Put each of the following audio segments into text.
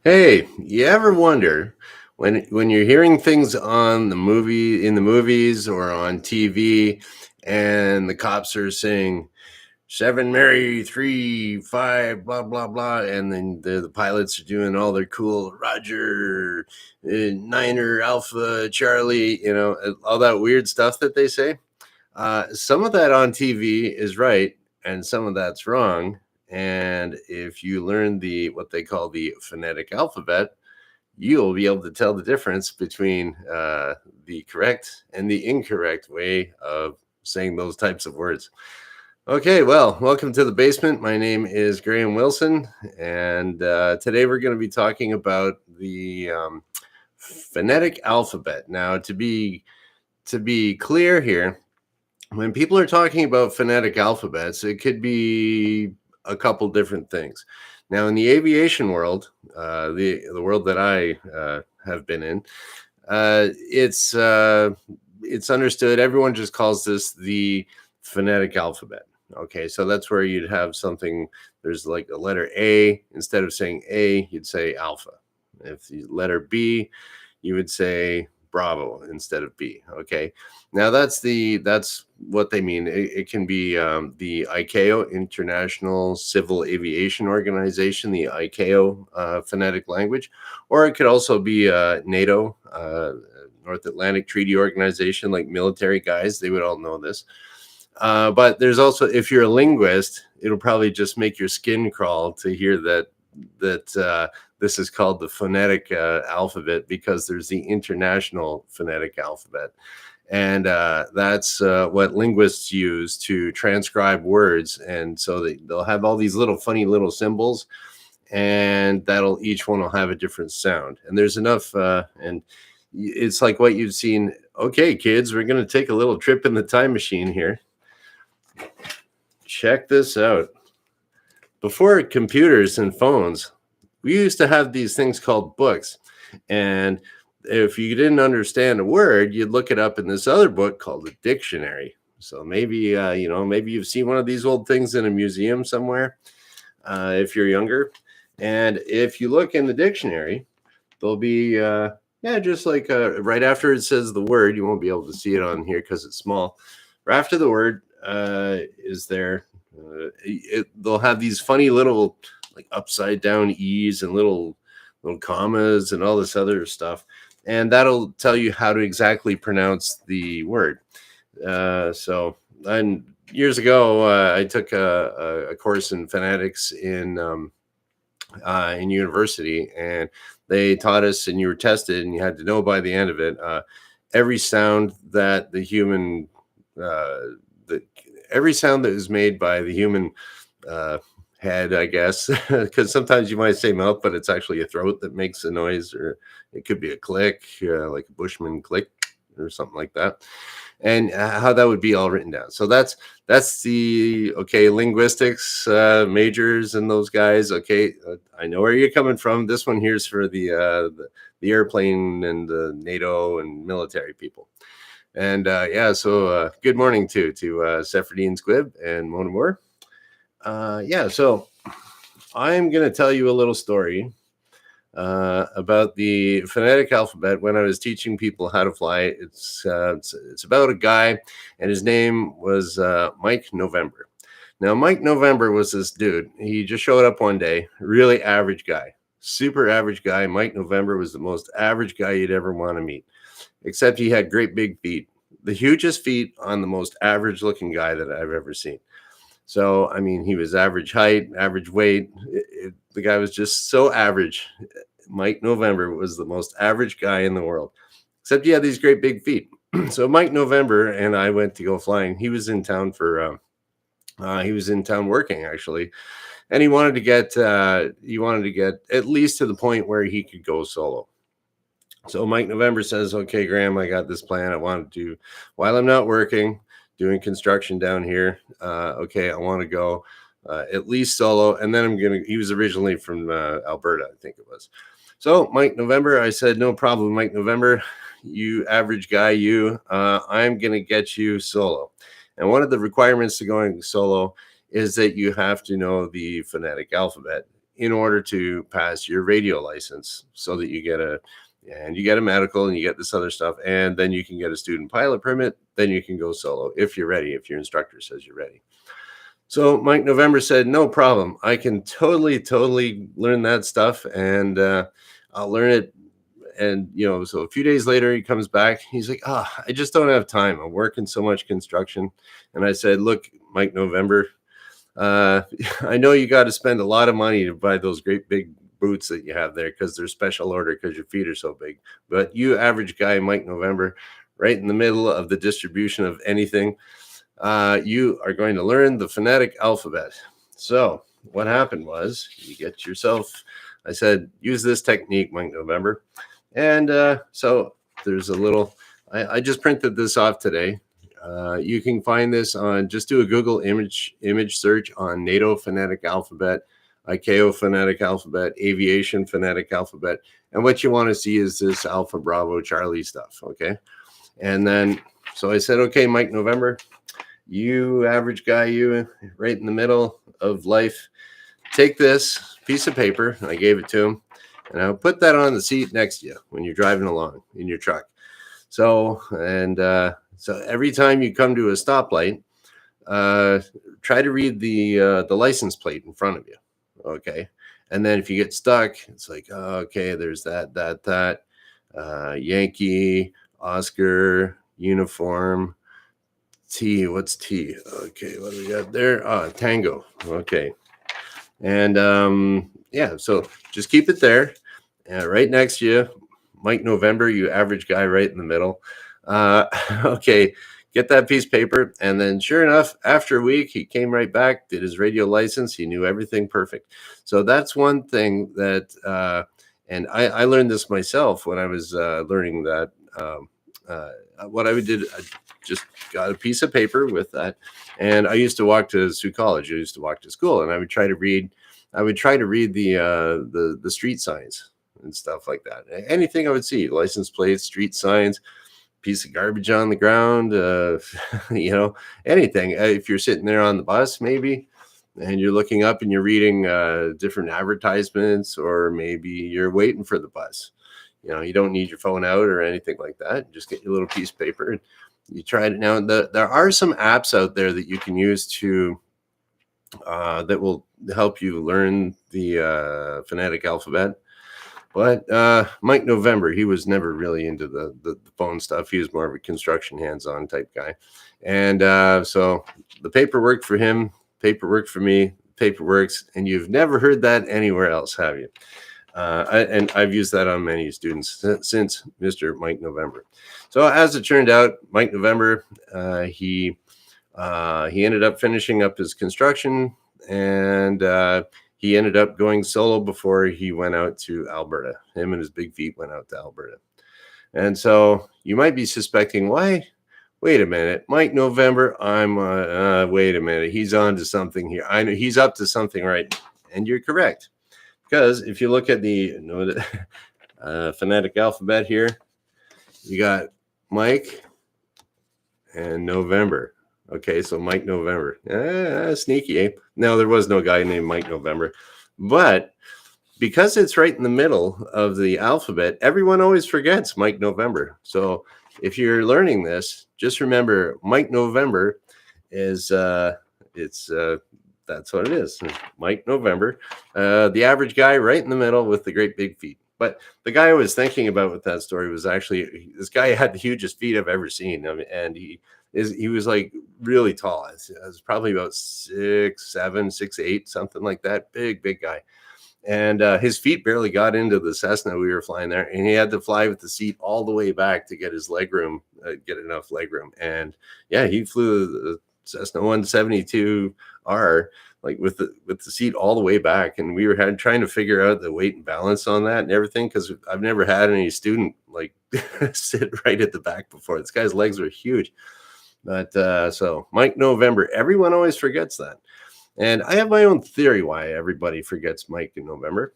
Hey, you ever wonder when you're hearing things on the movie in the movies or on TV and the cops are saying seven Mary 3 5 blah blah blah, and then the pilots are doing all their cool Roger, Niner Alpha Charlie, all that weird stuff that they say. Some of that on TV is right, and some of that's wrong. And if you learn the what they call the phonetic alphabet, you'll be able to tell the difference between the correct and the incorrect way of saying those types of words. Okay, well, welcome to the basement. My name is Graham Wilson, and today we're going to be talking about the phonetic alphabet. Now, to be clear here, when people are talking about phonetic alphabets, it could be a couple different things. Now, in the aviation world, the world that I have been in, it's understood. Everyone just calls this the phonetic alphabet. Okay, so that's where you'd have something. There's like a letter A. Instead of saying A, you'd say alpha. If the letter B, you would say Bravo instead of B. Okay, now that's what they mean. It can be the ICAO, International Civil Aviation Organization, the ICAO phonetic language, or it could also be NATO, North Atlantic Treaty Organization, like military guys. They would all know this. But there's also, if you're a linguist, it'll probably just make your skin crawl to hear that this is called the phonetic alphabet, because there's the international phonetic alphabet. And that's what linguists use to transcribe words. And so they'll have all these little funny little symbols, and each one will have a different sound. And there's enough, and it's like what you've seen. Okay, kids, we're going to take a little trip in the time machine here. Check this out. Before computers and phones, we used to have these things called books. And if you didn't understand a word, you'd look it up in this other book called a dictionary. So maybe you've seen one of these old things in a museum somewhere, if you're younger. And if you look in the dictionary, there'll be just like right after it says the word. You won't be able to see it on here because it's small. Right after the word is there, they'll have these funny little like upside down E's and little commas and all this other stuff, and that'll tell you how to exactly pronounce the word. And years ago, I took a course in phonetics in university, and they taught us, and you were tested, and you had to know by the end of it every sound that the human every sound that is made by the human head, I guess, because sometimes you might say mouth, but it's actually a throat that makes a noise, or it could be a click, like a Bushman click or something like that, and how that would be all written down. So that's the linguistics majors and those guys. Okay, I know where you're coming from. This one here's for the airplane and the NATO and military people. And so good morning to Sephardine Squibb and Mona Moore. So I'm going to tell you a little story about the phonetic alphabet when I was teaching people how to fly. It's about a guy, and his name was Mike November. Now, Mike November was this dude. He just showed up one day, really average guy, super average guy. Mike November was the most average guy you'd ever want to meet, except he had great big feet, the hugest feet on the most average looking guy that I've ever seen. So, I mean, he was average height, average weight. The guy was just so average. Mike November was the most average guy in the world, except he had these great big feet. So Mike November and I went to go flying. He was in town working, actually. And he wanted to get at least to the point where he could go solo. So Mike November says, okay, Graham, I got this plan I want to do while I'm not working, doing construction down here. I want to go at least solo. And then he was originally from Alberta, I think it was. So Mike November, I said, no problem, Mike November, you average guy, I'm going to get you solo. And one of the requirements to going solo is that you have to know the phonetic alphabet. in order to pass your radio license, so that you get a medical and you get this other stuff, and then you can get a student pilot permit. Then you can go solo if you're ready, if your instructor says you're ready. So Mike November said, no problem. I can totally learn that stuff, and I'll learn it. And, so a few days later, he comes back. He's like, I just don't have time. I'm working so much construction. And I said, look, Mike November, I know you got to spend a lot of money to buy those great big boots that you have there, because they're special order because your feet are so big. But you average guy, Mike November, right in the middle of the distribution of anything, you are going to learn the phonetic alphabet. So what happened was, you get yourself, I said, use this technique, Mike November. And so there's a little, I just printed this off today. You can find this on, just do a Google image search on NATO phonetic alphabet, ICAO phonetic alphabet, aviation phonetic alphabet. And what you want to see is this Alpha Bravo Charlie stuff. Okay. And then, so I said, okay, Mike November, you average guy, you right in the middle of life, take this piece of paper. I gave it to him, and I'll put that on the seat next to you when you're driving along in your truck. So, so every time you come to a stoplight, try to read the license plate in front of you. Okay. And then if you get stuck, it's like, okay, there's that, Yankee, Oscar, uniform, T, what's T? Okay, what do we got there? Tango. Okay. And yeah, so just keep it there. Right next to you, Mike November, you average guy right in the middle. Okay, get that piece of paper. And then sure enough, after a week, he came right back, did his radio license. He knew everything perfect. So that's one thing that, and I learned this myself when I was learning that. What I did, I just got a piece of paper with that, and I used to walk to Sioux College. I used to walk to school, and I would try to read. The street signs and stuff like that. Anything I would see, license plates, street signs, piece of garbage on the ground, anything. If you're sitting there on the bus, maybe, and you're looking up and you're reading different advertisements, or maybe you're waiting for the bus. You don't need your phone out or anything like that. Just get your little piece of paper and you try it. Now, there are some apps out there that you can use to that will help you learn the phonetic alphabet. But Mike November, he was never really into the phone stuff. He was more of a construction hands-on type guy. And so the paper worked for him, paper worked for me, paper works, and you've never heard that anywhere else, have you? And I've used that on many students since Mr. Mike November. So as it turned out, Mike November, he ended up finishing up his construction, and he ended up going solo before he went out to Alberta. Him and his big feet went out to Alberta. And so you might be suspecting, why? Wait a minute, Mike November, wait a minute, he's on to something here. I know he's up to something, right? And you're correct. Because if you look at the phonetic alphabet here, you got Mike and November. Okay, so Mike November. Sneaky, eh? No, there was no guy named Mike November. But because it's right in the middle of the alphabet, everyone always forgets Mike November. So if you're learning this, just remember Mike November is that's what it is. Mike November, the average guy right in the middle with the great big feet. But the guy I was thinking about with that story was actually, this guy had the hugest feet I've ever seen. I mean, and he was like really tall. It was probably about 6'7", 6'8", something like that. Big guy. And his feet barely got into the Cessna we were flying there. And he had to fly with the seat all the way back to get his leg room, get enough leg room. And yeah, he flew the Cessna 172R, like with the seat all the way back, and we were trying to figure out the weight and balance on that and everything, because I've never had any student like sit right at the back before. This guy's legs were huge. But so Mike November, everyone always forgets that, and I have my own theory why everybody forgets Mike in November.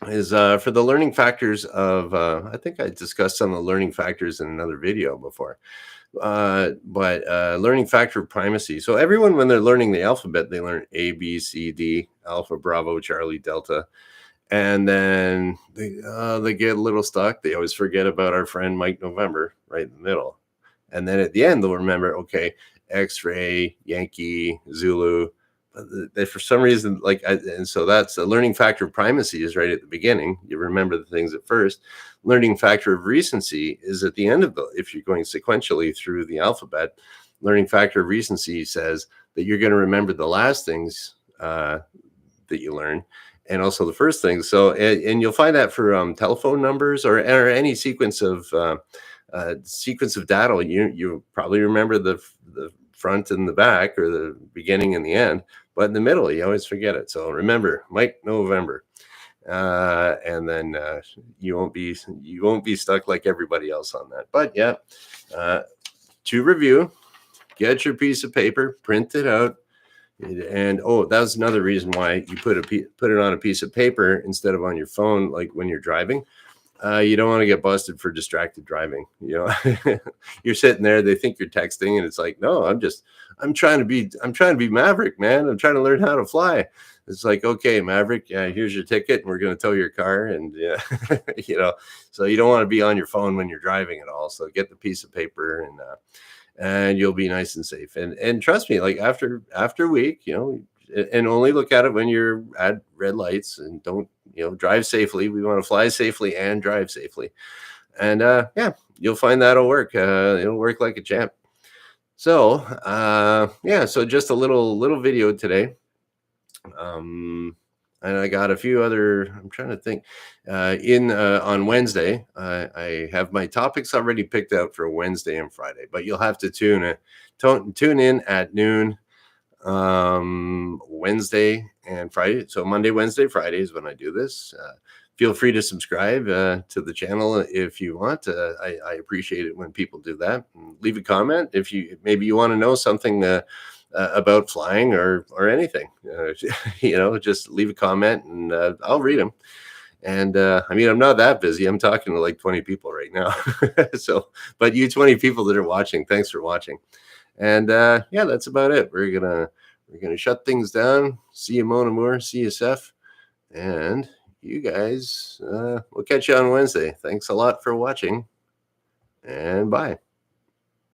is for the learning factors of, I think I discussed some of the learning factors in another video before, but learning factor of primacy. So everyone, when they're learning the alphabet, they learn A, B, C, D, Alpha, Bravo, Charlie, Delta, and then they get a little stuck. They always forget about our friend Mike November right in the middle, and then at the end they'll remember, okay, X-ray, Yankee, Zulu. But they, for some reason, and so that's a learning factor of primacy is right at the beginning. You remember the things at first. Learning factor of recency is at the end of the. If you're going sequentially through the alphabet, learning factor of recency says that you're going to remember the last things that you learn, and also the first things. So, and you'll find that for telephone numbers or any sequence of data. You probably remember the front and the back, or the beginning and the end, but in the middle you always forget it. So remember Mike November, and then you won't be stuck like everybody else on that. But yeah, to review, get your piece of paper, print it out. And oh, that's another reason why you put it on a piece of paper instead of on your phone, like when you're driving. You don't want to get busted for distracted driving. You're sitting there, they think you're texting, and it's like, no, I'm trying to be Maverick, man. I'm trying to learn how to fly. It's like, okay, Maverick, here's your ticket, and we're going to tow your car. And yeah, so you don't want to be on your phone when you're driving at all. So get the piece of paper, and you'll be nice and safe. And trust me, like after a week, and only look at it when you're at red lights, and don't, drive safely. We want to fly safely and drive safely. And yeah, you'll find that'll work. It'll work like a champ. So yeah, so just a little video today. And I got a few other, I'm trying to think, on Wednesday, I have my topics already picked out for Wednesday and Friday, but you'll have to tune in at noon, Wednesday and Friday. So Monday, Wednesday, Friday is when I do this. Feel free to subscribe to the channel if you want. I appreciate it when people do that. Leave a comment if maybe you want to know something about flying or anything. Just leave a comment, and I'll read them. And I mean, I'm not that busy. I'm talking to like 20 people right now. So, but you 20 people that are watching, thanks for watching. And yeah, that's about it. We're gonna shut things down. See you, Mon Amour. See you, Seth. And you guys, we'll catch you on Wednesday. Thanks a lot for watching, and bye.